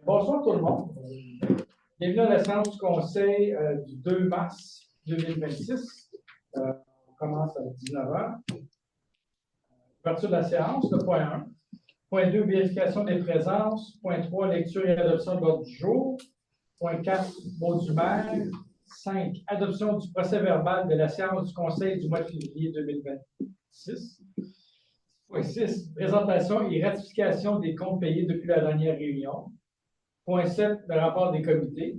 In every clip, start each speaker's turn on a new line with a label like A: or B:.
A: Bonsoir tout le monde. Bienvenue à la séance du Conseil du 2 mars 2026. On commence à 19h. Ouverture de la séance, le point 1. Point 2, vérification des présences. Point 3, lecture et adoption de l'ordre du jour. Point 4, mot du maire. 5, adoption du procès verbal de la séance du Conseil du mois de février 2026. Point 6, présentation et ratification des comptes payés depuis la dernière réunion. Point 7, le rapport des comités.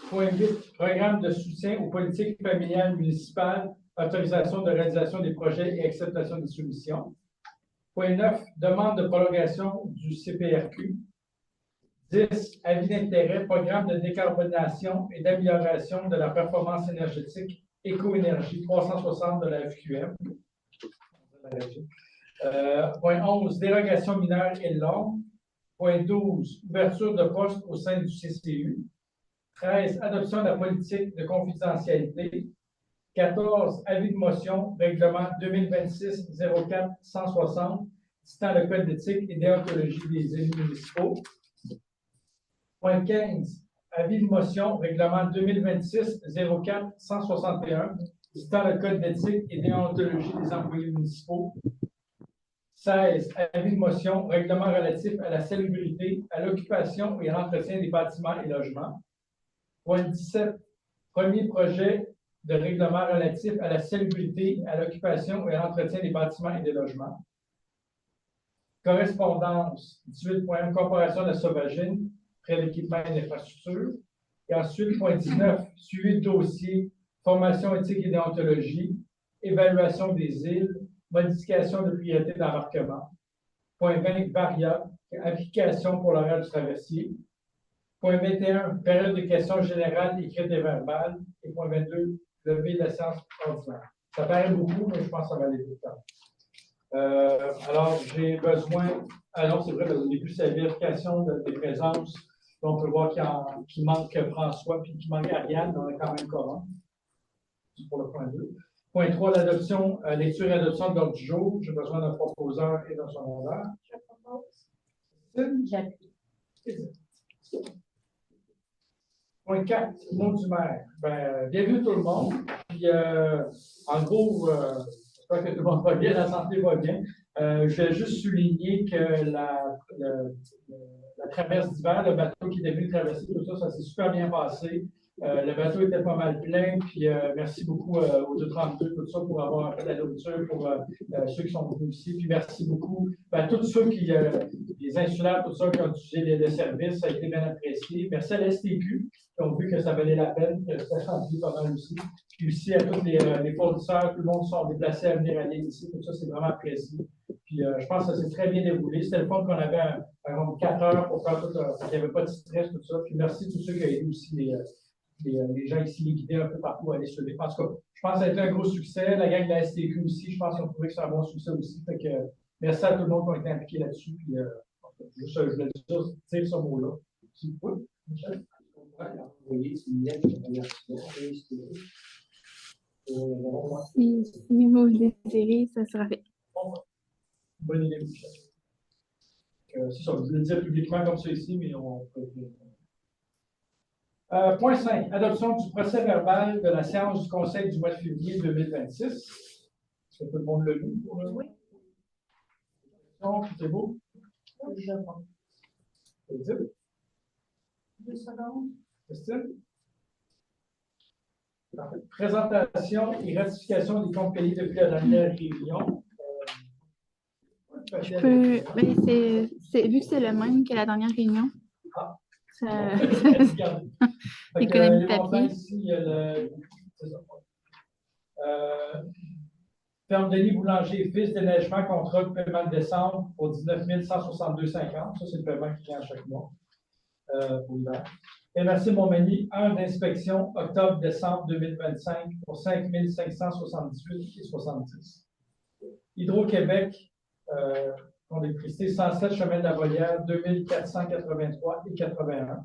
A: Point 8, programme de soutien aux politiques familiales municipales, autorisation de réalisation des projets et acceptation des soumissions. Point 9, demande de prolongation du CPRQ. 10, avis d'intérêt, programme de décarbonation et d'amélioration de la performance énergétique Éco-énergie 360 de la FQM. Point 11, dérogation mineure et longue. Point 12, ouverture de poste au sein du CCU. 13, adoption de la politique de confidentialité. 14, avis de motion, règlement 2026-04-160, citant le code d'éthique et déontologie des élus municipaux. Point 15, avis de motion, règlement 2026-04-161, citant le code d'éthique et déontologie des employés municipaux. 16, avis de motion, règlement relatif à la salubrité, à l'occupation et à l'entretien des bâtiments et logements. Point 17, premier projet de règlement relatif à la salubrité, à l'occupation et à l'entretien des bâtiments et des logements. Correspondance, 18.1, corporation de la Sauvagine, prêt d'équipement et d'infrastructure. Et ensuite, point 19, suivi de dossier, formation éthique et déontologie, évaluation des îles, modification de priorité d'embarquement. Point 20, variable, application pour l'horaire du traversier. Point 21, période de questions générales écrites et verbales. Et point 22, lever de la séance ordinaire. Ça paraît beaucoup, mais je pense que ça va aller tout le temps. Alors, j'ai besoin. Ah non, c'est vrai, au début, c'est la vérification des présences. Donc, on peut voir qu'il manque François puis qu'il manque Ariane. On a quand même Coran. C'est pour le point 2. Point 3, l'adoption, lecture et adoption de l'ordre du jour. J'ai besoin d'un proposeur et d'un secondaire.
B: Je propose.
A: J'appuie. Point 4, mot du maire. Bienvenue tout le monde. Puis, en gros, j'espère que tout le monde va bien, la santé va bien. Je vais juste souligner que la traverse d'hiver, le bateau qui est devenu traversé, tout ça, ça s'est super bien passé. Le bateau était pas mal plein, puis merci beaucoup aux 232, tout ça, pour avoir fait la nourriture pour ceux qui sont venus ici. Puis merci beaucoup à tous ceux qui, les insulaires, tout ça, qui ont utilisé les services, ça a été bien apprécié. Merci à la STQ, qui ont vu que ça valait la peine, que ça changeait pas mal aussi. Puis aussi à tous les fournisseurs, tout le monde sont déplacés à venir à l'île ici, tout ça, c'est vraiment apprécié. Puis je pense que ça s'est très bien déroulé. C'était le fun qu'on avait environ 4 heures pour faire tout, qu'il n'y avait pas de stress, tout ça. Puis merci à tous ceux qui ont aidé aussi les gens ici, les guider un peu partout à aller se lever. En tout cas, je pense que ça a été un gros succès. La gang de la STQ aussi, je pense qu'on trouvait que c'est un bon succès aussi. Fait que merci à tout le monde qui a été impliqué là-dessus. Puis juste, je voulais juste dire ce mot-là. Oui, Michel?
B: Si vous le désirez, ça sera fait.
A: Bonne idée, Michel. C'est ça, je voulais le dire publiquement comme ça ici, mais on peut. Point 5, adoption du procès verbal de la séance du Conseil du mois de février 2026. Est-ce que tout le monde l'a lu? Oui. C'est beau?
B: Je vois.
A: Christine?
B: 2 secondes.
A: Christine? Présentation et ratification des comptes payés depuis la dernière réunion.
B: Je peux. Vu que c'est le même que la dernière réunion.
A: Ah.
B: Économie de papier.
A: Ici, il y a Ferme Denis Boulanger, fils déneigement, contrat de paiement de décembre pour 19 162,50. Ça, c'est le paiement qui vient à chaque mois pour l'hiver. MRC Montmagny, 1 d'inspection, octobre-décembre 2025 pour 5 578,70. Hydro-Québec, on a électricité, 107 chemin de la Volière, 2483,81.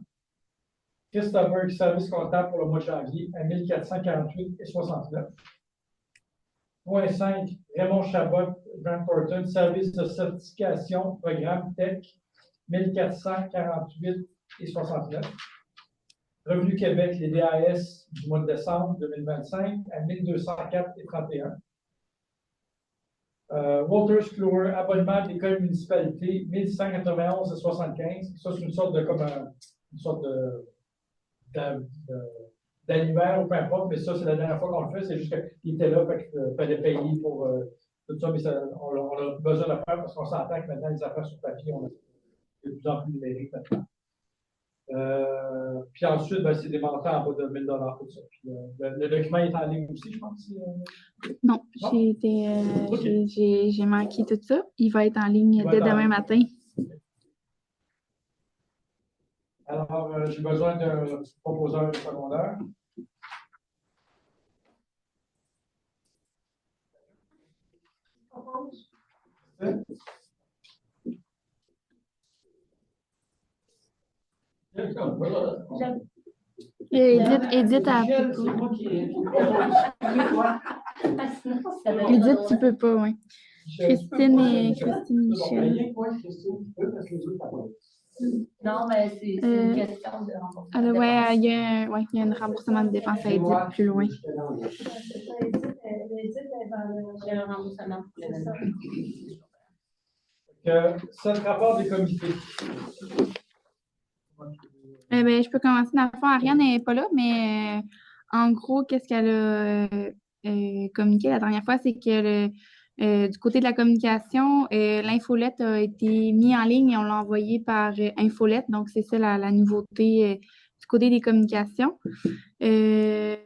A: Christopher, service comptable pour le mois de janvier, à 1448,69. Point 5, Raymond Chabot, Grant Thornton, service de certification, programme TEC, 1448,69 $. Revenu Québec, les DAS du mois de décembre 2025 à 1204,31 $. Walters Kluwer, abonnement de l'école municipalité, 1191,75 $. Ça, c'est une sorte de, une sorte d'annuaire ou peu importe, mais ça, c'est la dernière fois qu'on le fait. C'est juste qu'il était là, fait qu'il fallait payer pour tout ça, mais ça, on a besoin de le faire parce qu'on s'entend que maintenant, les affaires sur papier, on est de plus en plus numériques maintenant. Puis ensuite, ben, c'est des montants en bas de 1 000 $, tout ça. Puis, le document est en ligne aussi, je pense.
B: Non, j'ai manqué tout ça. Il va être en ligne dès demain matin.
A: Alors, j'ai besoin d'un proposeur de secondaire.
B: Edith, tu peux pas, oui. Christine Michel.
C: Non, mais c'est une question de remboursement.
B: Alors, il y a un remboursement de dépenses à Edith plus loin.
C: J'ai un remboursement pour l'événement.
A: C'est le rapport des comités.
B: Je peux commencer. Dans le fond, Ariane n'est pas là, mais en gros, qu'est-ce qu'elle a communiqué la dernière fois, c'est que du côté de la communication, l'infolette a été mise en ligne et on l'a envoyé par Infolette. Donc, c'est ça la nouveauté du côté des communications. Puis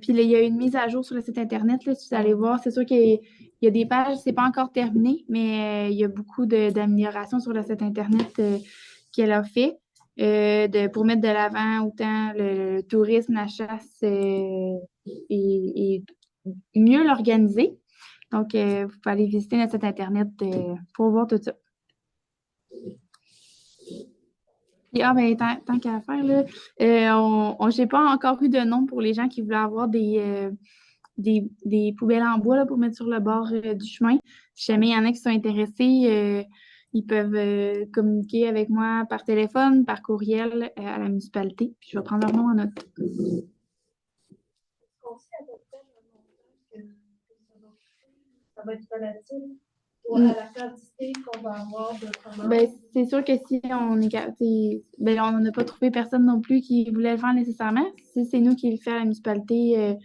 B: il y a une mise à jour sur le site Internet, là, si vous allez voir. C'est sûr qu'il y a des pages, c'est pas encore terminé, mais il y a beaucoup d'améliorations sur le site Internet qu'elle a fait pour mettre de l'avant autant le tourisme, la chasse et mieux l'organiser. Donc, vous pouvez aller visiter notre site Internet pour voir tout ça. Et, tant qu'à faire, là, j'ai pas encore eu de nom pour les gens qui voulaient avoir des poubelles en bois là, pour mettre sur le bord du chemin. Si jamais il y en a qui sont intéressés, ils peuvent communiquer avec moi par téléphone, par courriel à la municipalité. Puis je vais prendre leur nom en note.
D: Ça va être relatif à la quantité qu'on va avoir de commandes.
B: C'est sûr que si on on n'a pas trouvé personne non plus qui voulait le faire nécessairement. Si c'est nous qui le fait à la municipalité,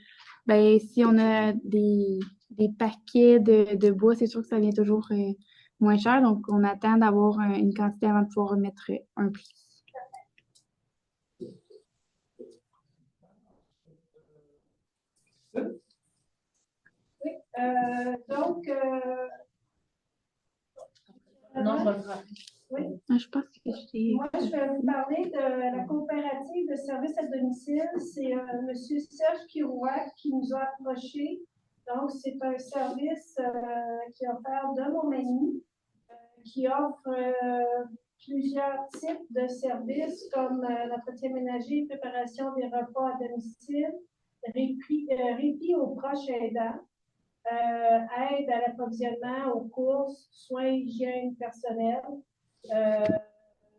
B: si on a des paquets de bois, c'est sûr que ça vient toujours moins cher. Donc, on attend d'avoir une quantité avant de pouvoir remettre un prix.
D: Oui, donc...
C: non, je vais le faire.
D: Oui.
B: Je pense que
D: Moi, je vais vous parler de la coopérative de services à domicile. C'est M. Serge Kirouac qui nous a approchés. Donc, c'est un service qui est offert de Montmagny, qui offre plusieurs types de services comme l'entretien ménager, préparation des repas à domicile, répit aux proches aidants, aide à l'approvisionnement, aux courses, soins, hygiène personnelle.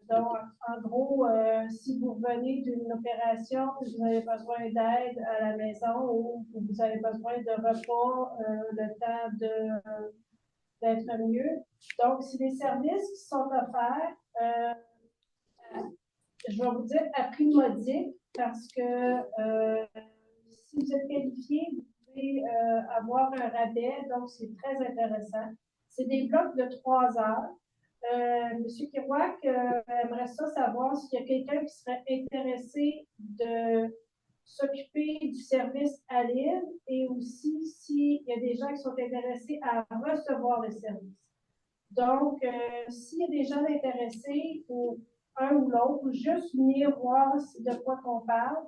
D: Donc, en gros, si vous venez d'une opération, vous avez besoin d'aide à la maison ou vous avez besoin de repas, le temps d'être mieux. Donc, c'est des services qui sont offerts, je vais vous dire, à prix modique parce que si vous êtes qualifié, vous pouvez avoir un rabais, donc c'est très intéressant. C'est des blocs de 3 heures. Monsieur Kirouac aimerait ça savoir s'il y a quelqu'un qui serait intéressé de s'occuper du service à l'île et aussi s'il y a des gens qui sont intéressés à recevoir le service. Donc, s'il y a des gens intéressés, ou un ou l'autre, ou juste venir voir de quoi qu'on parle,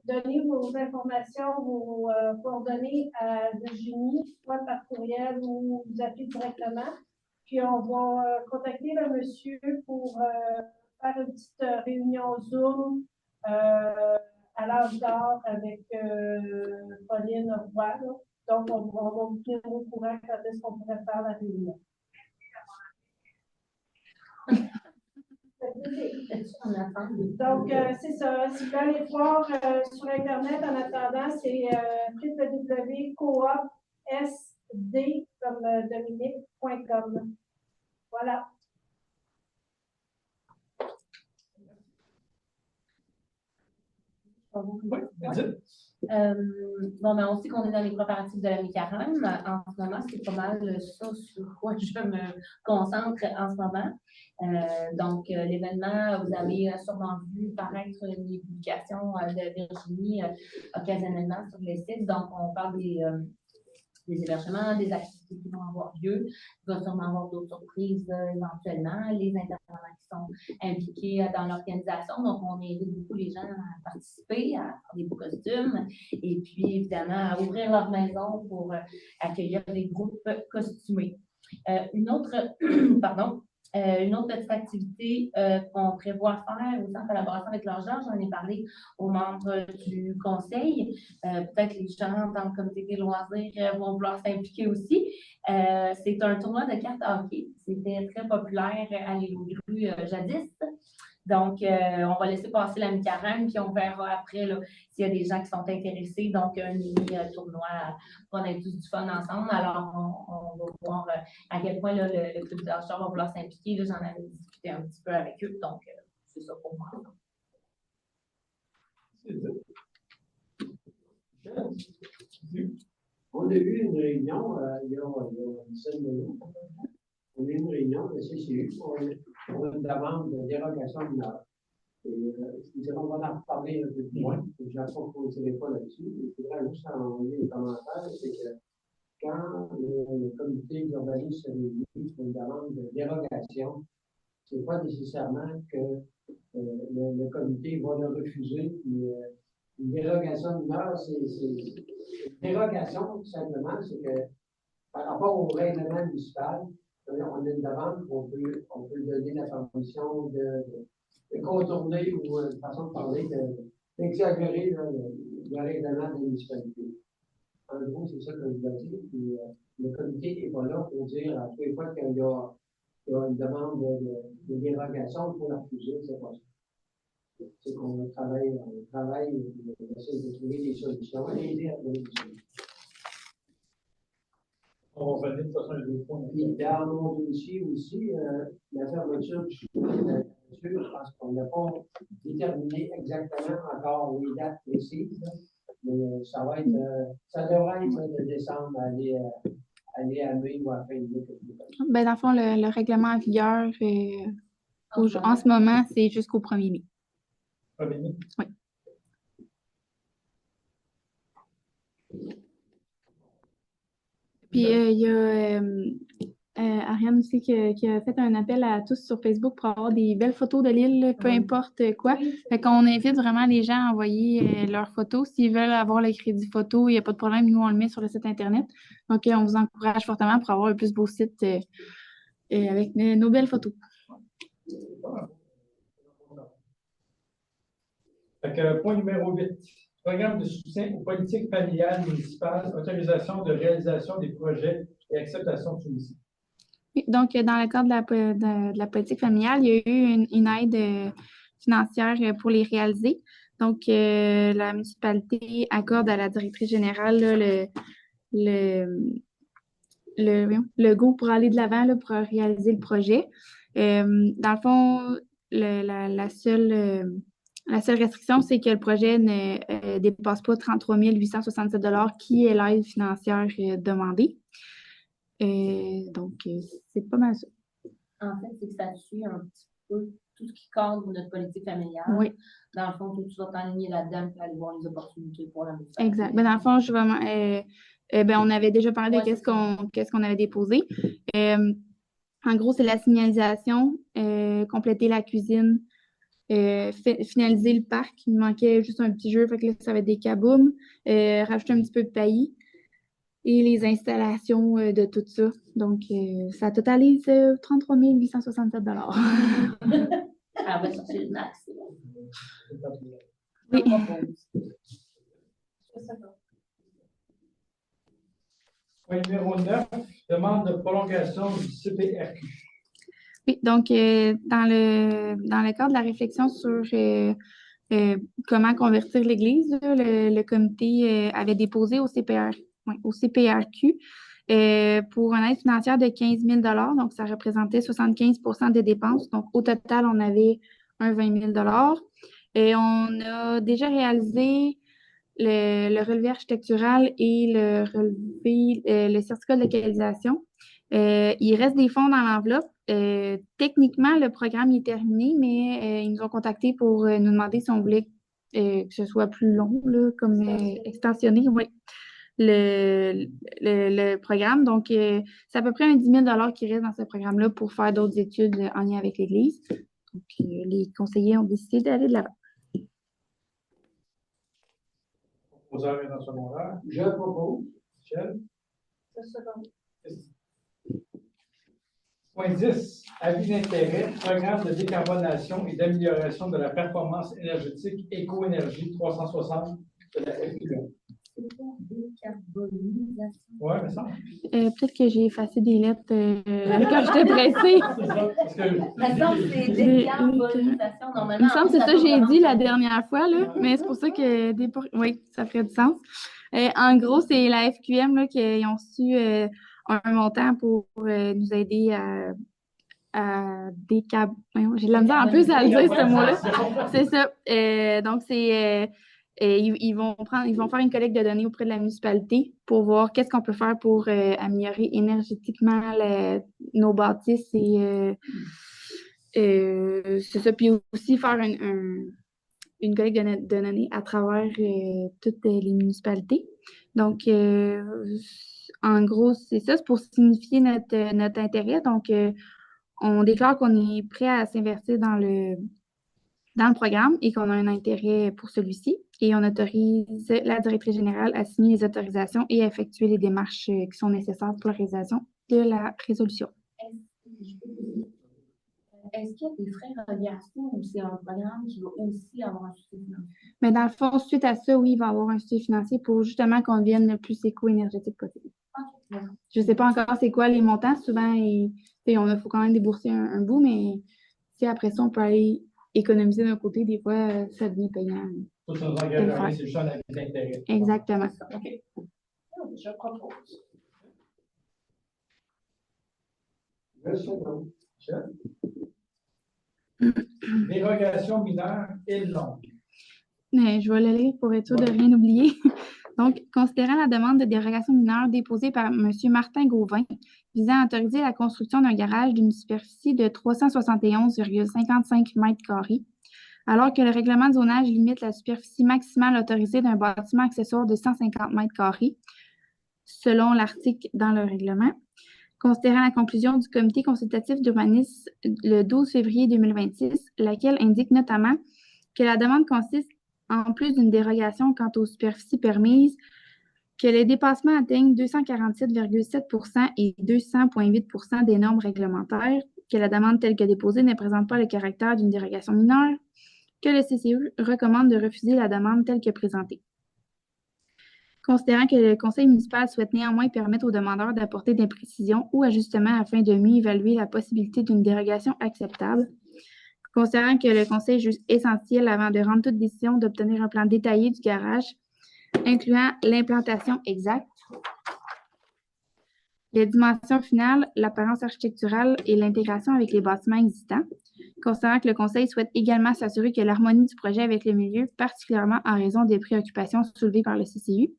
D: donnez vos informations, vos coordonnées à Virginie, soit par courriel ou vous appelez directement. Puis on va contacter le monsieur pour faire une petite réunion Zoom à l'âge d'or avec Pauline Roy. Donc, on va vous tenir au courant quand est-ce qu'on pourrait faire la réunion. Donc, c'est ça. Si vous voulez aller voir sur Internet, en attendant, c'est www.coopsd comme Dominique.com. Voilà.
A: Oui, vas-y.
C: Bon, ben, on sait qu'on est dans les préparatifs de la mi-carême. En ce moment, c'est pas mal ça sur quoi je me concentre en ce moment. Donc, l'événement, vous avez sûrement vu paraître les publications de Virginie occasionnellement sur les sites. Donc, on parle des hébergements, des activités qui vont avoir lieu. Il va sûrement avoir d'autres surprises éventuellement, les intervenants qui sont impliqués dans l'organisation. Donc, on invite beaucoup les gens à participer, à faire des beaux costumes et puis, évidemment, à ouvrir leur maison pour accueillir des groupes costumés. Une autre petite activité qu'on prévoit faire aussi en collaboration avec l'Agence, j'en ai parlé aux membres du conseil. Peut-être les gens dans le comité des loisirs vont vouloir s'impliquer aussi. C'est un tournoi de cartes hockey. C'était très populaire à l'île aux Grues jadis. Donc, on va laisser passer la mi-carême, puis on verra après s'il y a des gens qui sont intéressés. Donc, un mini-tournoi pour qu'on ait tous du fun ensemble. Alors, on va voir à quel point le club d'achat va vouloir s'impliquer. J'en avais discuté un petit peu avec eux. Donc, c'est ça pour moi.
E: On a eu une réunion il y a une semaine de jours. On a eu une réunion de CCU pour une demande de dérogation mineure. On va en reparler un peu plus loin. Je n'approfondirai pas là-dessus. Il faudra juste envoyer les commentaires. C'est que quand le comité d'urbanisme se réunit pour une demande de dérogation, ce n'est pas nécessairement que le comité va le refuser. Une dérogation mineure, c'est une dérogation, tout simplement, c'est que par rapport au règlement municipal, on a une demande, on peut donner la permission de contourner ou une façon de parler, d'exagérer le règlement de la municipalité. En gros, c'est ça que je vous ai dit. Puis, le comité n'est pas là pour dire à chaque fois qu'il y a une demande de dérogation pour la refuser, c'est pas ça. C'est qu'on travaille, on essaie de trouver des solutions et aider à trouver des solutions.
A: On va revenir de toute façon à deux points.
E: Puis, dans mon dossier aussi, la fermeture du chemin de la nature, je pense qu'on n'a pas déterminé exactement encore les dates précises, mais ça devrait être de décembre aller à mai ou à fin de mai.
B: Ben, dans le fond, le règlement en vigueur en ce moment, c'est jusqu'au 1er mai.
A: 1er mai?
B: Oui. Puis, il y a Ariane aussi qui a fait un appel à tous sur Facebook pour avoir des belles photos de l'île, peu importe quoi. Fait qu'on invite vraiment les gens à envoyer leurs photos. S'ils veulent avoir le crédit photo, il n'y a pas de problème. Nous, on le met sur le site Internet. Donc, on vous encourage fortement pour avoir un plus beau site avec nos belles photos.
A: Fait que, point numéro 8. Programme de soutien aux politiques familiales municipales, autorisation de réalisation des projets et acceptation de soumission.
B: Donc, dans le cadre de la politique familiale, il y a eu une aide financière pour les réaliser. Donc, la municipalité accorde à la directrice générale là, le go pour aller de l'avant pour réaliser le projet. Dans le fond, la seule restriction, c'est que le projet ne dépasse pas 33 867 $ qui est l'aide financière demandée. Donc, c'est pas mal ça.
C: En fait, c'est que ça suit un petit peu tout ce qui cadre notre politique familiale.
B: Oui.
C: Dans le fond, tout ça est aligné là-dedans pour aller voir les opportunités pour la municipalité.
B: Exact. Ben, dans le fond, je suis vraiment. On avait déjà parlé de qu'est-ce qu'on avait déposé. En gros, c'est la signalisation, compléter la cuisine, finaliser le parc. Il manquait juste un petit jeu, fait que là, ça va être des kabooms, rajouter un petit peu de paillis et les installations de tout ça. Donc, ça totalise 33 867 $.
C: Ah, ben, ça, c'est le max.
B: Oui.
A: Point numéro 9, demande de prolongation du CPRQ.
B: Oui, donc dans le cadre de la réflexion sur comment convertir l'Église, là, le comité avait déposé au au CPRQ pour une aide financière de 15 000 donc ça représentait 75 des dépenses. Donc au total, on avait un 20 000 et on a déjà réalisé le relevé architectural et le certificat de localisation. Il reste des fonds dans l'enveloppe. Techniquement, le programme est terminé, mais ils nous ont contactés pour nous demander si on voulait que ce soit plus long, là, comme extensionné, oui, le programme. Donc, c'est à peu près un 10 000 qui reste dans ce programme-là pour faire d'autres études en lien avec l'Église. Donc, les conseillers ont décidé d'aller de l'avant.
A: Proposeur et dans le secondaire.
E: Je propose.
A: Michel.
D: C'est second.
A: Point 10, avis d'intérêt, programme de décarbonation et d'amélioration de la performance énergétique Éco-Énergie 360 de la FQM.
C: C'est pour décarbonisation.
A: Oui, mais ça.
B: Peut-être que j'ai effacé des lettres quand j'étais pressée.
A: Parce que
C: Maintenant, c'est décarbonisation.
B: Il
C: Normalement,
B: me semble que c'est ça que j'ai dit la
C: dernière.
B: dernière fois, là, mais c'est pour ça que oui, ça ferait du sens. En gros, c'est la FQM là, qui ont reçu un montant pour nous aider à j'ai de la misère en plus à le dire, ce mot-là. C'est ça. Donc, ils vont faire une collecte de données auprès de la municipalité pour voir qu'est-ce qu'on peut faire pour améliorer énergétiquement nos bâtisses et c'est ça. Puis aussi faire une collecte de données à travers toutes les municipalités. Donc, en gros, c'est ça, c'est pour signifier notre intérêt. Donc, on déclare qu'on est prêt à s'investir dans le programme et qu'on a un intérêt pour celui-ci. Et on autorise la directrice générale à signer les autorisations et à effectuer les démarches qui sont nécessaires pour la réalisation de la résolution.
C: Est-ce qu'il y a des frais reliation ou c'est un programme qui va aussi avoir un soutien financier?
B: Mais dans le fond, suite à ça, oui, il va y avoir un soutien financier pour justement qu'on devienne le plus éco-énergétique possible.
C: Okay.
B: Je ne sais pas encore c'est quoi les montants. Souvent, il faut quand même débourser un bout, mais si après ça, on peut aller économiser d'un côté, des fois, ça devient payant.
A: Tout ça nous engage à rien, c'est juste un avis d'intérêt.
B: Exactement.
A: OK.
D: Je propose.
E: Je second.
A: Michel. Dérogation mineure et longue.
B: Mais je vais le lire pour être sûr de rien oublier. Donc, considérant la demande de dérogation mineure déposée par M. Martin Gauvin visant à autoriser la construction d'un garage d'une superficie de 371,55 m², alors que le règlement de zonage limite la superficie maximale autorisée d'un bâtiment accessoire de 150 m², selon l'article dans le règlement. Considérant la conclusion du comité consultatif d'urbanisme le 12 février 2026, laquelle indique notamment que la demande consiste, en plus d'une dérogation quant aux superficies permises, que les dépassements atteignent 247,7 % et 200,8 % des normes réglementaires, que la demande telle que déposée ne présente pas le caractère d'une dérogation mineure, que le CCE recommande de refuser la demande telle que présentée. Considérant que le conseil municipal souhaite néanmoins permettre aux demandeurs d'apporter des précisions ou ajustements afin de mieux évaluer la possibilité d'une dérogation acceptable, considérant que le conseil juge essentiel avant de rendre toute décision d'obtenir un plan détaillé du garage, incluant l'implantation exacte, les dimensions finales, l'apparence architecturale et l'intégration avec les bâtiments existants, considérant que le conseil souhaite également s'assurer que l'harmonie du projet avec le milieu, particulièrement en raison des préoccupations soulevées par le CCU,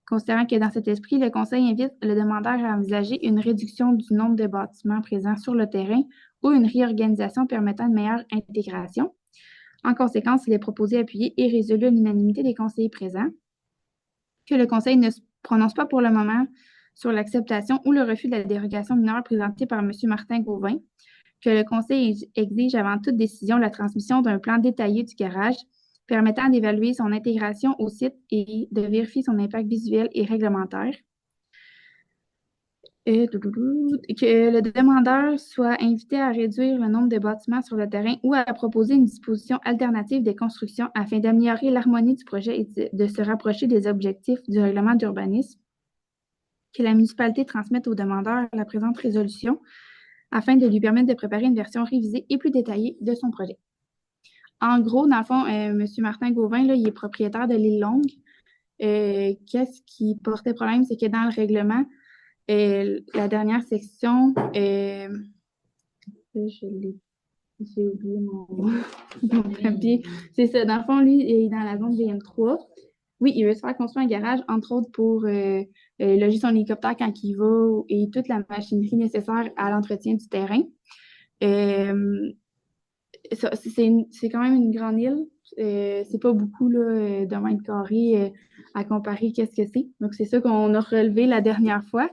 B: considérant que dans cet esprit, le conseil invite le demandeur à envisager une réduction du nombre de bâtiments présents sur le terrain ou une réorganisation permettant une meilleure intégration. En conséquence, il est proposé, appuyé et résolu à l'unanimité des conseillers présents, que le conseil ne se prononce pas pour le moment sur l'acceptation ou le refus de la dérogation mineure présentée par M. Martin Gauvin, que le conseil exige avant toute décision la transmission d'un plan détaillé du garage permettant d'évaluer son intégration au site et de vérifier son impact visuel et réglementaire. Que le demandeur soit invité à réduire le nombre de bâtiments sur le terrain ou à proposer une disposition alternative de construction afin d'améliorer l'harmonie du projet et de se rapprocher des objectifs du règlement d'urbanisme. Que la municipalité transmette au demandeur la présente résolution afin de lui permettre de préparer une version révisée et plus détaillée de son projet. En gros, dans le fond, M. Martin Gauvin, là, il est propriétaire de l'île Longue. Qu'est-ce qui portait problème, c'est que dans le règlement, la dernière section, j'ai oublié mon papier. C'est ça. Dans le fond, lui, il est dans la zone VM3. Oui, il veut se faire construire un garage, entre autres pour loger son hélicoptère quand il va et toute la machinerie nécessaire à l'entretien du terrain. C'est quand même une grande île. C'est pas beaucoup là, de mètres carrés à comparer qu'est-ce que c'est. Donc, c'est ça qu'on a relevé la dernière fois.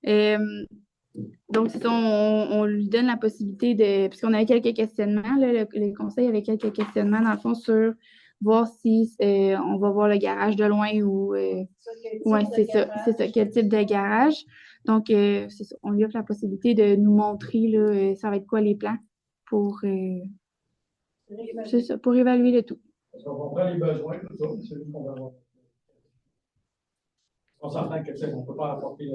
B: Donc, c'est ça, on lui donne la possibilité de... Puisqu'on avait quelques questionnements, là, les conseils avaient quelques questionnements, dans le fond, sur voir si on va voir le garage de loin ou... Oui, c'est ça, quel type de garage. Donc, c'est ça, on lui offre la possibilité de nous montrer, là, ça va être quoi les plans pour... c'est ça, pour évaluer le tout.
A: Parce qu'on comprend les besoins, tout ça, c'est lui qu'on va avoir. On s'entend que, tu sais, on ne peut pas apporter,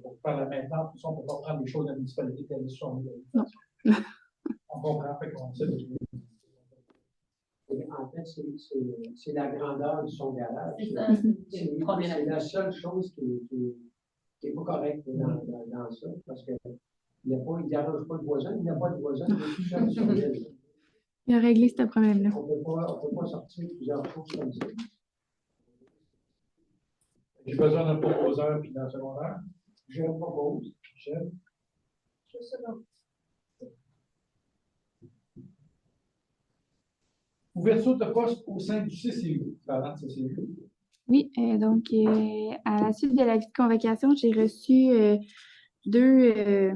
A: pour faire la maintenance, tout ça, on ne peut pas prendre les choses de la municipalité telles qu'elles sont.
B: Non.
A: On comprend, fait qu'on sait.
E: En fait, c'est la grandeur de son garage.
C: C'est ça,
E: C'est la seule chose qui n'est pas correcte dans ça, parce qu'il ne dérange pas de voisin, il n'y a pas de voisin, il est tout seul sur l'île.
B: Il a réglé ce problème-là.
E: On ne peut pas sortir plusieurs choses comme ça.
A: J'ai besoin d'un proposeur puis d'un secondaire.
E: Je propose.
D: Je sais pas.
A: Ouverture de poste au sein du CCU. Parlant de CCU.
B: Oui, donc à la suite de l'avis de convocation, j'ai reçu deux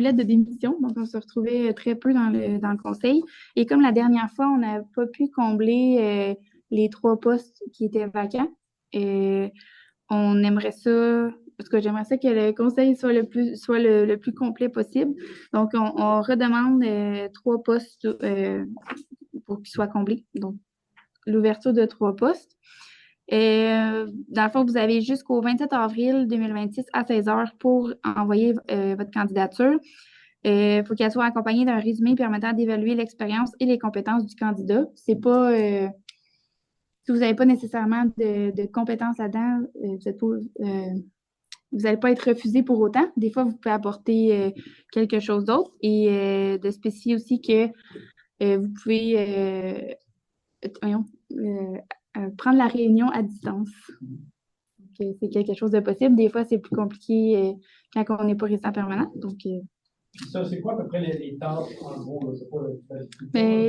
B: lettres de démission. Donc, on se retrouvait très peu dans le conseil. Et comme la dernière fois, on n'a pas pu combler les 3 postes qui étaient vacants, on aimerait ça, parce que j'aimerais ça que le conseil soit le plus complet possible. Donc, on redemande 3 postes pour qu'ils soient comblés. Donc, l'ouverture de 3 postes. Dans le fond, vous avez jusqu'au 27 avril 2026 à 16h pour envoyer votre candidature. Il faut qu'elle soit accompagnée d'un résumé permettant d'évaluer l'expérience et les compétences du candidat. C'est pas... si vous n'avez pas nécessairement de compétences là-dedans, vous n'allez pas être refusé pour autant. Des fois, vous pouvez apporter quelque chose d'autre et de spécifier aussi que vous pouvez prendre la réunion à distance. Donc, c'est quelque chose de possible. Des fois, c'est plus compliqué quand on n'est pas résident permanent. Donc,
A: ça, c'est quoi à peu près les tâches, en gros? Là,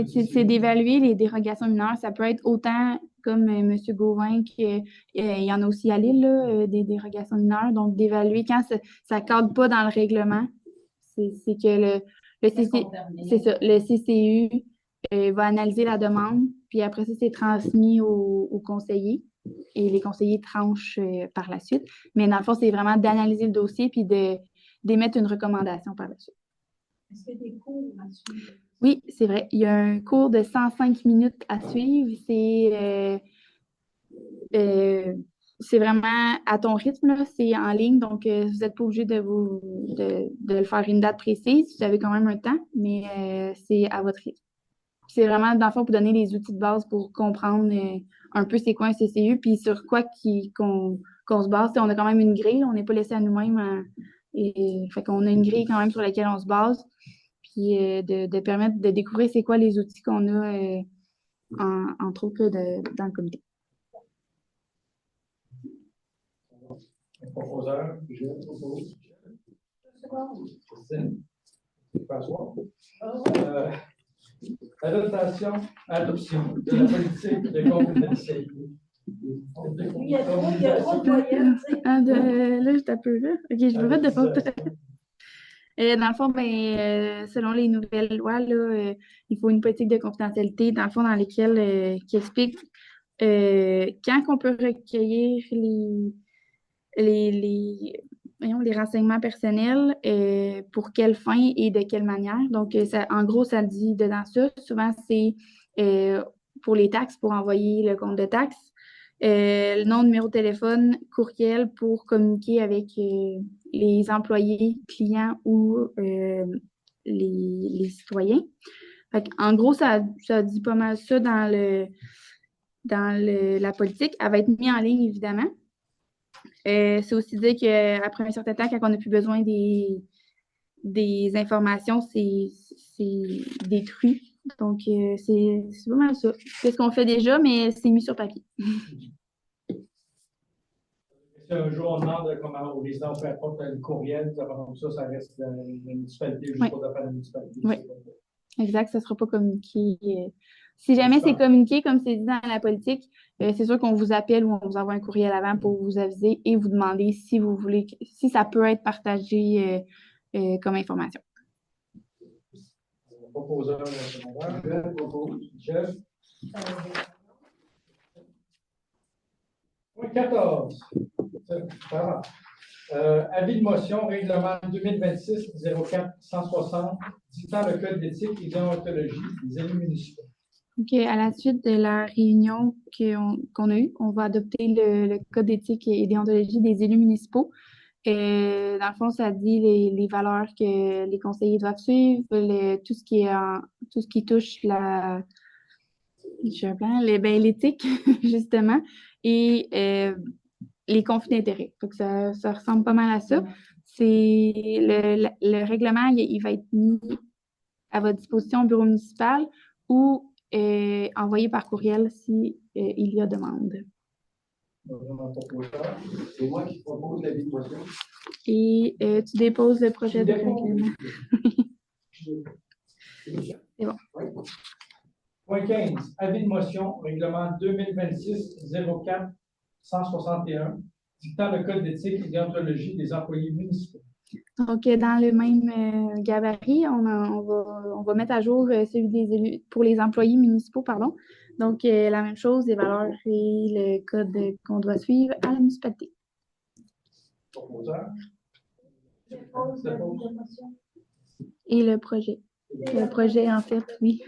B: c'est d'évaluer les dérogations mineures. Ça peut être autant comme M. Gauvin qu'il y en a aussi à l'île, des dérogations mineures. Donc, d'évaluer quand ça ne cadre pas dans le règlement. C'est que le CCU va analyser la demande, puis après ça, c'est transmis aux conseillers et les conseillers tranchent par la suite. Mais dans le fond, c'est vraiment d'analyser le dossier puis d'émettre une recommandation par la suite.
D: Est-ce qu'il y a des cours à suivre?
B: Oui, c'est vrai. Il y a un cours de 105 minutes à suivre. C'est vraiment à ton rythme, là. C'est en ligne, donc vous n'êtes pas obligé de le faire une date précise. Vous avez quand même un temps, mais c'est à votre rythme. C'est vraiment, dans le fond, pour donner les outils de base pour comprendre un peu c'est quoi un CCU, puis sur quoi qu'on se base. On a quand même une grille, on n'est pas laissé à nous-mêmes. Fait qu'on a une grille quand même sur laquelle on se base, puis de permettre de découvrir c'est quoi les outils qu'on a, entre autres, dans le comité.
A: Proposeur, je propose. Christine, François. Adoption de la politique de confidentialité.
D: Il y a trop de voyelles.
B: Là, je un peu là. OK, je vais mettre de faute. Dans le fond, selon les nouvelles lois, là, il faut une politique de confidentialité, dans le fond, dans lesquelles qui explique quand on peut recueillir les renseignements personnels, pour quelle fin et de quelle manière. Donc, en gros, ça dit dedans ça. Souvent, c'est pour les taxes, pour envoyer le compte de taxes. le nom, numéro de téléphone, courriel pour communiquer avec les employés, clients ou les citoyens. Fait en gros, ça dit pas mal ça dans la politique. Elle va être mise en ligne, évidemment. C'est aussi dire qu'après un certain temps, quand on n'a plus besoin des informations, c'est détruit. Donc, c'est pas mal ça. C'est ce qu'on fait déjà, mais c'est mis sur papier.
A: Si un jour on demande comment aux résidents, peu importe le courriel, ça reste la municipalité, juste pour faire la municipalité.
B: Oui. Exact, ça ne sera pas communiqué. Si jamais c'est communiqué, comme c'est dit dans la politique, c'est sûr qu'on vous appelle ou on vous envoie un courriel avant pour vous aviser et vous demander si vous voulez, si ça peut être partagé comme information.
A: Proposeur, je propose. Jeff. Point 14. Avis de motion, règlement 2026-04-160, dictant le code d'éthique et déontologie des élus municipaux.
B: OK. À la suite de la réunion qu'on a eue, on va adopter le code d'éthique et déontologie des élus municipaux. Dans le fond, ça dit les valeurs que les conseillers doivent suivre, tout ce qui touche l'éthique, justement, et les conflits d'intérêts. Donc, ça ressemble pas mal à ça. C'est le règlement, il va être mis à votre disposition au bureau municipal ou envoyé par courriel si il y a demande.
E: C'est moi qui propose l'avis de motion.
B: Et tu déposes le projet de règlement. C'est bon.
E: Oui.
A: Point 15. Avis de motion, règlement 2026-04-161, dictant le code d'éthique et déontologie des employés municipaux.
B: Donc, dans le même gabarit, on va mettre à jour celui des élus pour les employés municipaux, pardon. Donc, la même chose, les valeurs et le code qu'on doit suivre à la municipalité.
A: Proposeur.
B: Et le projet. Le projet, en fait, oui.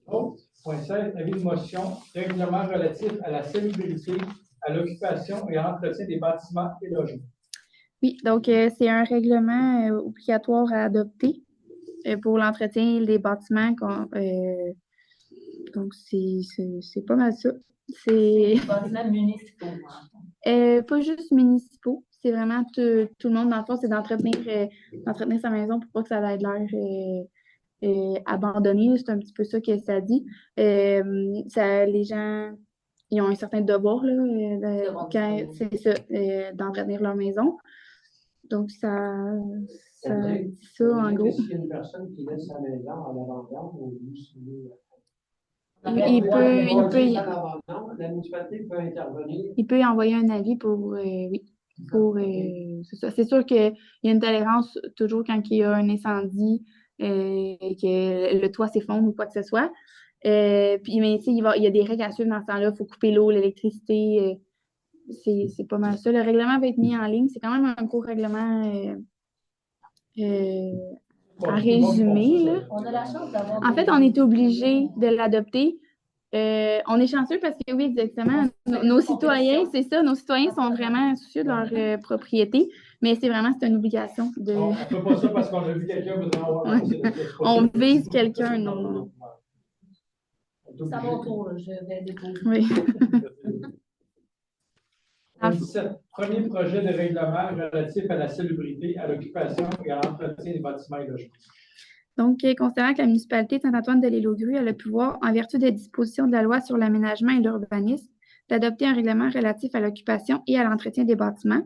A: Point 16. Avis de motion, règlement relatif à la salubrité, à l'occupation et à l'entretien des bâtiments et logements.
B: Oui, donc c'est un règlement obligatoire à adopter pour l'entretien des bâtiments. Donc, c'est pas mal ça.
C: Les bâtiments municipaux.
B: Pas juste municipaux, c'est vraiment tout le monde. Dans le fond, c'est d'entretenir sa maison pour pas que ça ait l'air abandonné. C'est un petit peu ça que ça dit. Les gens, ils ont un certain devoir là, c'est ça, d'entretenir leur maison. Donc, ça dit ça en gros.
E: S'il y a une personne qui laisse sa maison à l'abandon,
B: la
E: municipalité peut intervenir.
B: Il peut y envoyer un avis pour, c'est ça. C'est sûr qu'il y a une tolérance toujours quand il y a un incendie, que le toit s'effondre ou quoi que ce soit. Mais il y a des règles à suivre dans ce temps-là. Il faut couper l'eau, l'électricité. C'est pas mal ça. Le règlement va être mis en ligne. C'est quand même un gros règlement à résumer. Là.
C: On a la chance d'avoir.
B: En fait, on est obligé de l'adopter. On est chanceux parce que oui, exactement. Nos citoyens, c'est ça. Nos citoyens sont vraiment soucieux de leur propriété, mais c'est une obligation. De...
A: On ne fait pas ça parce qu'on a vu quelqu'un voudrait avoir.
B: On vise quelqu'un, non.
C: C'est à mon tour, je vais déposer.
B: Oui.
A: 17. Premier projet de règlement relatif à la salubrité, à l'occupation et à l'entretien des bâtiments et logements.
B: Donc, considérant que la municipalité de Saint-Antoine-de-l'Île-aux-Grues a le pouvoir, en vertu des dispositions de la loi sur l'aménagement et l'urbanisme, d'adopter un règlement relatif à l'occupation et à l'entretien des bâtiments.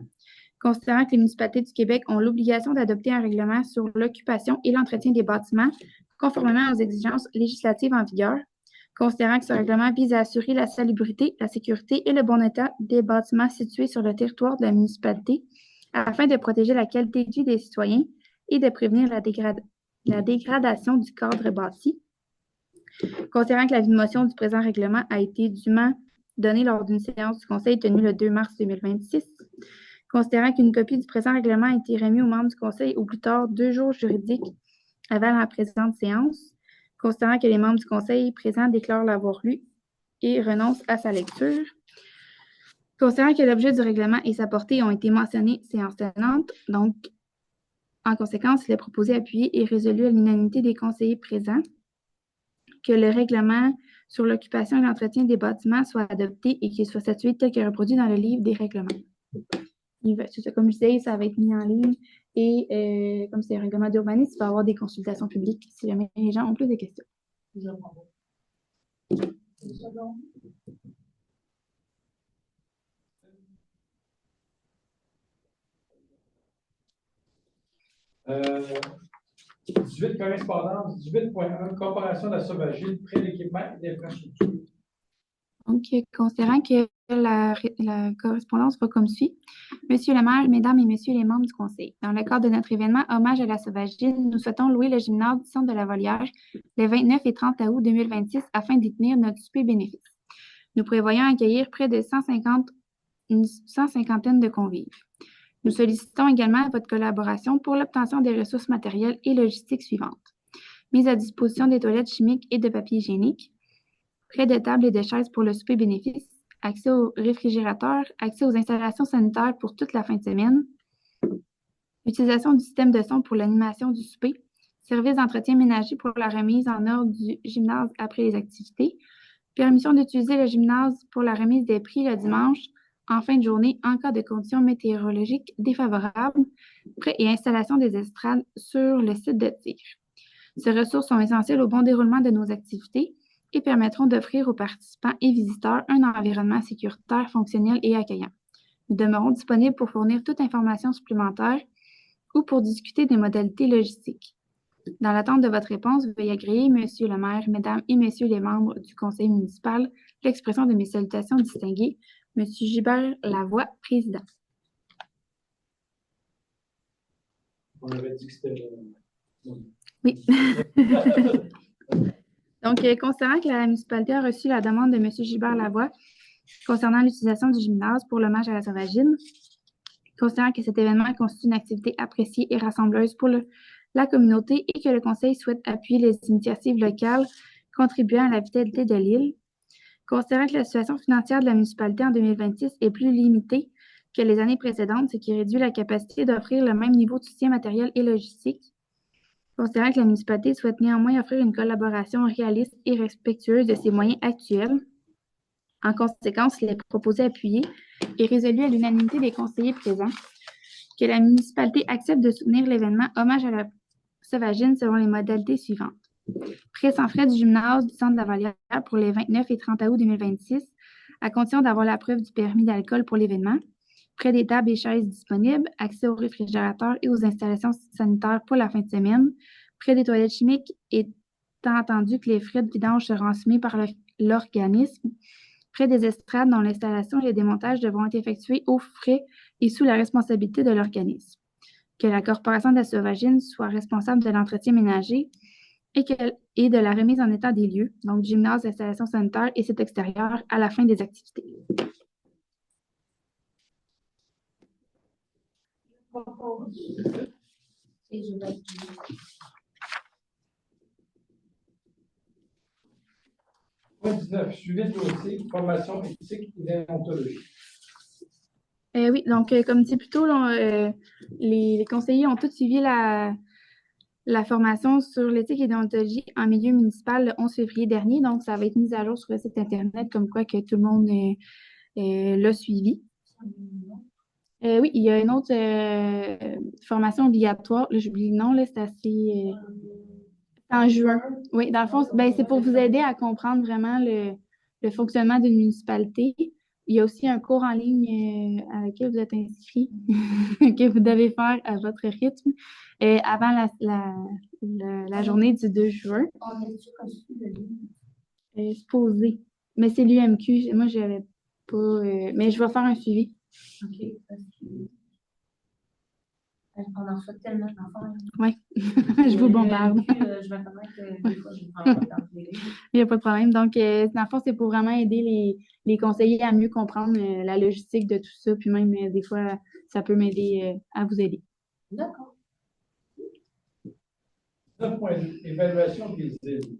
B: Considérant que les municipalités du Québec ont l'obligation d'adopter un règlement sur l'occupation et l'entretien des bâtiments, conformément aux exigences législatives en vigueur. Considérant que ce règlement vise à assurer la salubrité, la sécurité et le bon état des bâtiments situés sur le territoire de la municipalité, afin de protéger la qualité de vie des citoyens et de prévenir la dégradation du cadre bâti. Considérant que l'avis de motion du présent règlement a été dûment donné lors d'une séance du Conseil tenue le 2 mars 2026. Considérant qu'une copie du présent règlement a été remise aux membres du Conseil au plus tard 2 jours juridiques avant la présente séance. Considérant que les membres du Conseil présents déclarent l'avoir lu et renonce à sa lecture. Considérant que l'objet du règlement et sa portée ont été mentionnés séance tenante, donc, en conséquence, il est proposé, appuyé et résolu à l'unanimité des conseillers présents que le règlement sur l'occupation et l'entretien des bâtiments soit adopté et qu'il soit statué tel que reproduit dans le livre des règlements. Comme je disais, ça va être mis en ligne et comme c'est un règlement d'urbanisme, il va y avoir des consultations publiques si jamais les gens ont plus de questions.
A: Euh, 18 correspondance, 18.1, comparaison de la sauvagine, près d'équipement et d'infrastructure.
B: Donc, considérant que la correspondance va comme suit. Monsieur le maire, mesdames et messieurs les membres du conseil, dans le cadre de notre événement Hommage à la sauvagine, nous souhaitons louer le gymnase du centre de la Volière les 29 et 30 août 2026 afin d'y tenir notre souper bénéfice. Nous prévoyons accueillir près de 150 de convives. Nous sollicitons également votre collaboration pour l'obtention des ressources matérielles et logistiques suivantes. Mise à disposition des toilettes chimiques et de papier hygiénique, près de tables et de chaises pour le souper bénéfice, accès aux réfrigérateurs, accès aux installations sanitaires pour toute la fin de semaine, utilisation du système de son pour l'animation du souper, service d'entretien ménager pour la remise en ordre du gymnase après les activités, permission d'utiliser le gymnase pour la remise des prix le dimanche en fin de journée en cas de conditions météorologiques défavorables, prêt et installation des estrades sur le site de tir. Ces ressources sont essentielles au bon déroulement de nos activités et permettront d'offrir aux participants et visiteurs un environnement sécuritaire, fonctionnel et accueillant. Nous demeurons disponibles pour fournir toute information supplémentaire ou pour discuter des modalités logistiques. Dans l'attente de votre réponse, veuillez agréer, Monsieur le maire, Mesdames et Messieurs les membres du conseil municipal, l'expression de mes salutations distinguées, Monsieur Gilbert Lavoie, président.
A: On avait dit que c'était...
B: Oui. Donc, considérant que la municipalité a reçu la demande de Monsieur Gilbert Lavoie concernant l'utilisation du gymnase pour l'hommage à la sauvagine, considérant que cet événement constitue une activité appréciée et rassembleuse pour la communauté et que le Conseil souhaite appuyer les initiatives locales contribuant à la vitalité de l'île, considérant que la situation financière de la municipalité en 2026 est plus limitée que les années précédentes, ce qui réduit la capacité d'offrir le même niveau de soutien matériel et logistique, considérant que la municipalité souhaite néanmoins offrir une collaboration réaliste et respectueuse de ses moyens actuels. En conséquence, il est proposé, appuyé et résolu à l'unanimité des conseillers présents que la municipalité accepte de soutenir l'événement Hommage à la sauvagine selon les modalités suivantes. Prêt sans frais du gymnase du centre de la Volière pour les 29 et 30 août 2026, à condition d'avoir la preuve du permis d'alcool pour l'événement. Près des tables et chaises disponibles, accès aux réfrigérateurs et aux installations sanitaires pour la fin de semaine, près des toilettes chimiques, étant entendu que les frais de vidange seront assumés par l'organisme, près des estrades dont l'installation et le démontage devront être effectués aux frais et sous la responsabilité de l'organisme. Que la Corporation de la sauvagine soit responsable de l'entretien ménager et de la remise en état des lieux, donc gymnase, installation sanitaire et site extérieur à la fin des activités.
C: Et je vais...
A: Point 19, suivi de dossier, formation éthique et déontologie.
B: Oui, donc comme dit plus tôt, là, les conseillers ont tous suivi la formation sur l'éthique et déontologie en milieu municipal le 11 février dernier. Donc, ça va être mis à jour sur le site Internet, comme quoi que tout le monde l'a suivi. Oui, il y a une autre formation obligatoire. Là, j'oublie le nom, là, c'est assez... en juin. Oui, dans le fond, c'est pour vous aider à comprendre vraiment le fonctionnement d'une municipalité. Il y a aussi un cours en ligne à lequel vous êtes inscrit que vous devez faire à votre rythme avant la journée du 2 juin.
C: On est-tu reçu le livre?
B: Supposé. Mais c'est l'UMQ. Moi, je n'avais pas... mais je vais faire un suivi.
C: OK. On en reçoit tellement d'enfants.
B: Oui, je vous bombarde.
C: Je vais connaître que des fois, je vais prendre le temps de les lire.
B: Il n'y a pas de problème. Donc, dans le fond, c'est pour vraiment aider les conseillers à mieux comprendre la logistique de tout ça. Puis même, des fois, ça peut m'aider à vous aider.
C: D'accord.
A: 9.2, évaluation des îles.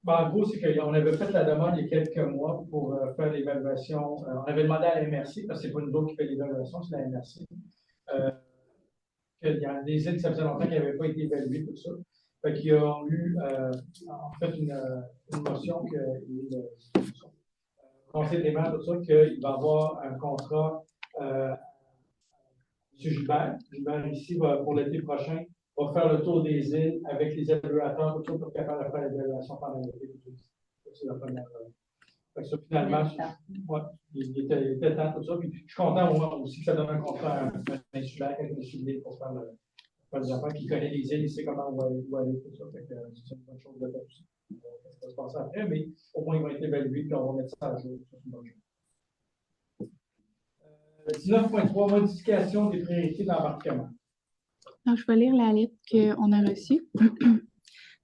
A: En gros, c'est qu'on avait fait la demande il y a quelques mois pour faire l'évaluation. On avait demandé à la MRC, parce que c'est pas nous autres qui fait l'évaluation, c'est la MRC. Il y a des îles, ça faisait longtemps qu'ils n'avaient pas été évaluées, tout ça. Fait qu'ils ont eu, en fait, une motion que le conseil des maires, tout ça, qu'il va y avoir un contrat. M. Gilbert ici, pour l'été prochain, va faire le tour des îles avec les évaluateurs, tout ça, pour être capable de faire l'évaluation pendant l'été. C'est la première. Finalement, ouais, il était temps, tout ça. Puis, je suis content au moins aussi que ça donne un contrat à un insulaire avec un insulaire pour faire les affaires, qui connaît les îles, il sait comment où aller, tout ça. C'est une bonne chose de faire aussi. Ça va se passer après, mais au moins, ils vont être évalués, puis on va mettre ça à jour. C'est une bonne chose. 19.3, modification des priorités d'embarquement.
B: Donc, je vais lire la lettre qu'on a reçue.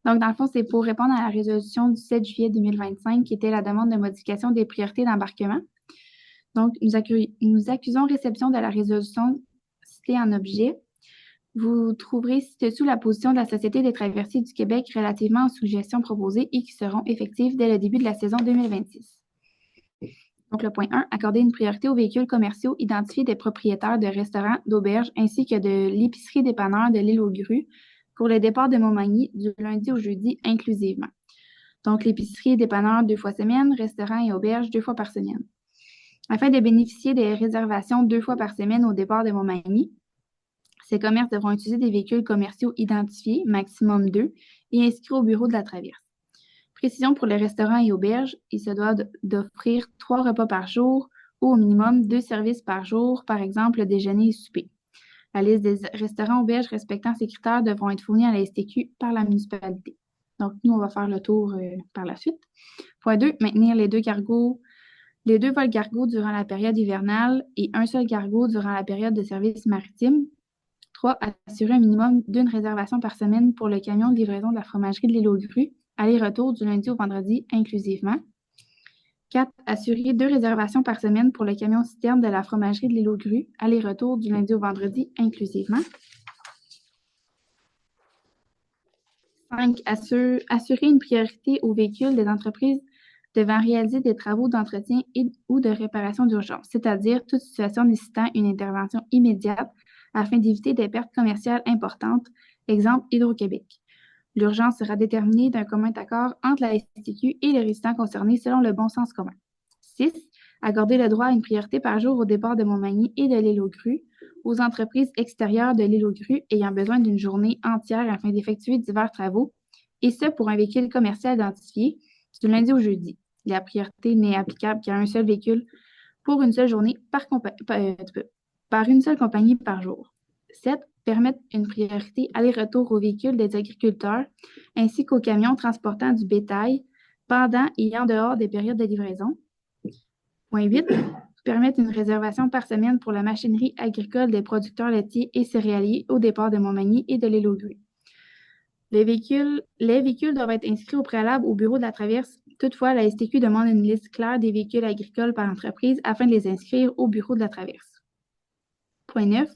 B: Donc, dans le fond, c'est pour répondre à la résolution du 7 juillet 2025, qui était la demande de modification des priorités d'embarquement. Donc, nous accusons réception de la résolution citée en objet. Vous trouverez ci-dessous la position de la Société des traversiers du Québec relativement aux suggestions proposées et qui seront effectives dès le début de la saison 2026. Donc, le point 1, accorder une priorité aux véhicules commerciaux identifiés des propriétaires de restaurants, d'auberges ainsi que de l'épicerie-dépanneur de l'île aux Grues pour le départ de Montmagny du lundi au jeudi inclusivement. Donc, l'épicerie et dépanneur 2 fois semaine, restaurants et auberges 2 fois par semaine. Afin de bénéficier des réservations 2 fois par semaine au départ de Montmagny, ces commerces devront utiliser des véhicules commerciaux identifiés, maximum 2, et inscrits au bureau de la traverse. Précision pour les restaurants et auberges, il se doit d'offrir 3 repas par jour ou au minimum 2 services par jour, par exemple le déjeuner et souper. La liste des restaurants auberges respectant ces critères devront être fournis à la STQ par la municipalité. Donc, nous, on va faire le tour par la suite. Point 2, maintenir les 2 vols cargo durant la période hivernale et un seul cargo durant la période de service maritime. 3, assurer un minimum d'une réservation par semaine pour le camion de livraison de la fromagerie de l'île aux Grues, aller-retour du lundi au vendredi inclusivement. 4, assurer 2 réservations par semaine pour le camion citerne de la fromagerie de l'île aux Grues, aller-retour du lundi au vendredi inclusivement. 5, assurer une priorité aux véhicules des entreprises devant réaliser des travaux d'entretien ou de réparation d'urgence, c'est-à-dire toute situation nécessitant une intervention immédiate afin d'éviter des pertes commerciales importantes, exemple Hydro-Québec. L'urgence sera déterminée d'un commun accord entre la STQ et les résidents concernés selon le bon sens commun. 6. Accorder le droit à une priorité par jour au départ de Montmagny et de l'île aux Grues aux entreprises extérieures de l'île aux Grues ayant besoin d'une journée entière afin d'effectuer divers travaux, et ce pour un véhicule commercial identifié du lundi au jeudi. La priorité n'est applicable qu'à un seul véhicule pour une seule journée par une seule compagnie par jour. 7. Permettre une priorité aller-retour aux véhicules des agriculteurs ainsi qu'aux camions transportant du bétail pendant et en dehors des périodes de livraison. Point 8. Permettre une réservation par semaine pour la machinerie agricole des producteurs laitiers et céréaliers au départ de Montmagny et de l'île aux Grues. Les véhicules doivent être inscrits au préalable au bureau de la traverse. Toutefois, la STQ demande une liste claire des véhicules agricoles par entreprise afin de les inscrire au bureau de la traverse. Point 9.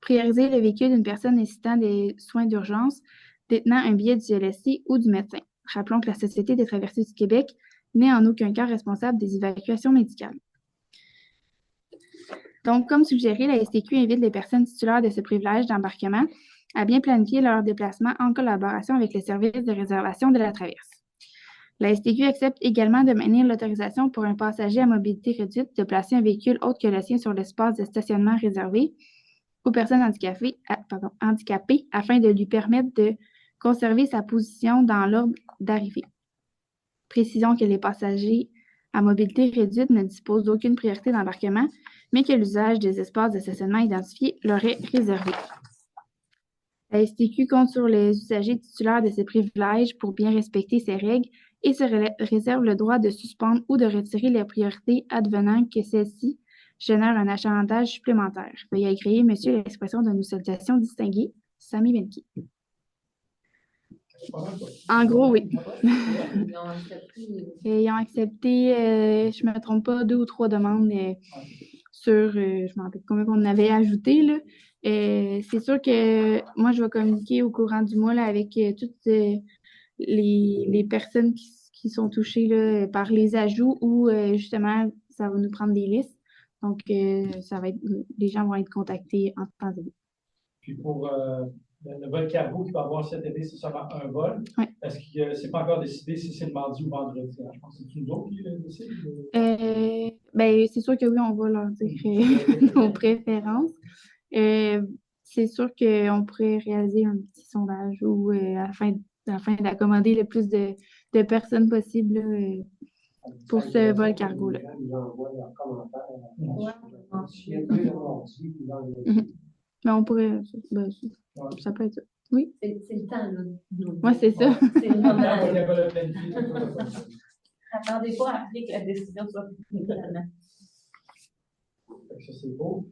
B: Prioriser le véhicule d'une personne nécessitant des soins d'urgence détenant un billet du LSI ou du médecin. Rappelons que la Société des traversiers du Québec n'est en aucun cas responsable des évacuations médicales. Donc, comme suggéré, la STQ invite les personnes titulaires de ce privilège d'embarquement à bien planifier leur déplacement en collaboration avec le service de réservation de la traverse. La STQ accepte également de maintenir l'autorisation pour un passager à mobilité réduite de placer un véhicule autre que le sien sur l'espace de stationnement réservé aux personnes handicapées afin de lui permettre de conserver sa position dans l'ordre d'arrivée. Précisons que les passagers à mobilité réduite ne disposent d'aucune priorité d'embarquement, mais que l'usage des espaces de stationnement identifiés leur est réservé. La STQ compte sur les usagers titulaires de ces privilèges pour bien respecter ces règles et se réserve le droit de suspendre ou de retirer les priorités advenant que celles-ci génèrent un achalandage supplémentaire. Veuillez agréer, monsieur, l'expression de nos salutations distinguées, Samy Benki. En gros, oui. Ils ont accepté, je ne me trompe pas, 2 ou 3 demandes sur, je ne me rappelle combien on avait ajouté, là. C'est sûr que moi, je vais communiquer au courant du mois là, avec toutes les personnes qui qui sont touchés là, par les ajouts ou justement, ça va nous prendre des listes. Donc, ça va être, les gens vont être contactés en temps et lieu.
A: Puis pour le vol cargo qu'il va y avoir cet été, c'est seulement un vol.
B: Oui.
A: Est-ce que c'est pas encore décidé si c'est le mardi ou vendredi? Je pense que c'est nous autres qui le décident.
B: Ben, c'est sûr que oui, on va leur dire nos préférences. C'est sûr qu'on pourrait réaliser un petit sondage ou afin d'accommoder le plus de personnes possible là, pour ce vol cargo-là.
E: Ils envoient leurs commentaires.
C: Ouais.
E: S'il y a plus de mardi, ils envoient.
B: Mais on pourrait, ben, ça peut être ça. Oui,
C: C'est le temps, là.
B: moi c'est ça.
C: C'est le moment.
A: Il y a pas le planifié, tout ça.
C: Attendez pas après que la décision soit prise.
A: Fait que ça, c'est beau.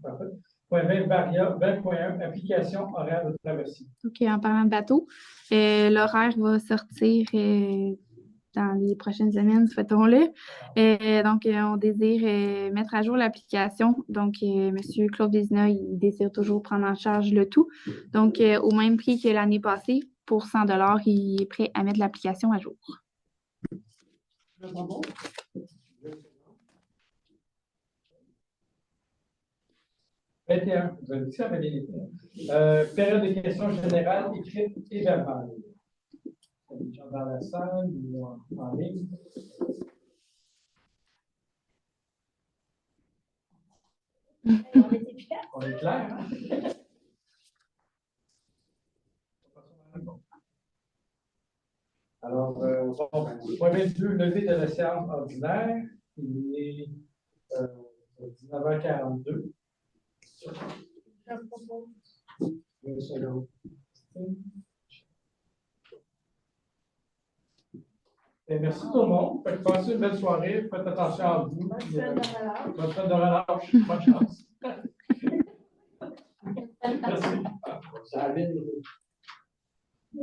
A: Parfait. Point 20, 20.1, application horaire de traversée.
B: OK, en parlant de bateau, l'horaire va sortir dans les prochaines semaines, souhaitons-le. Donc, on désire mettre à jour l'application. Donc, M. Claude Vézina, il désire toujours prendre en charge le tout. Donc, au même prix que l'année passée, pour 100 $, il est prêt à mettre l'application à jour.
A: 21, vous avez dit ça, mais bien été. Période de questions générales, écrites et verbales. Les gens dans la salle ou en ligne.
D: On est efficace.
A: On est clair, hein? Alors, point 22, levé de la séance ordinaire. Il est 19h42.
D: Je propose.
E: Une seconde.
A: Et merci tout le monde. Passez une belle soirée. Faites attention à vous.
D: Bonne semaine de relâche.
A: Bonne fête de relâche. Bonne chance. Merci.
E: Ça avait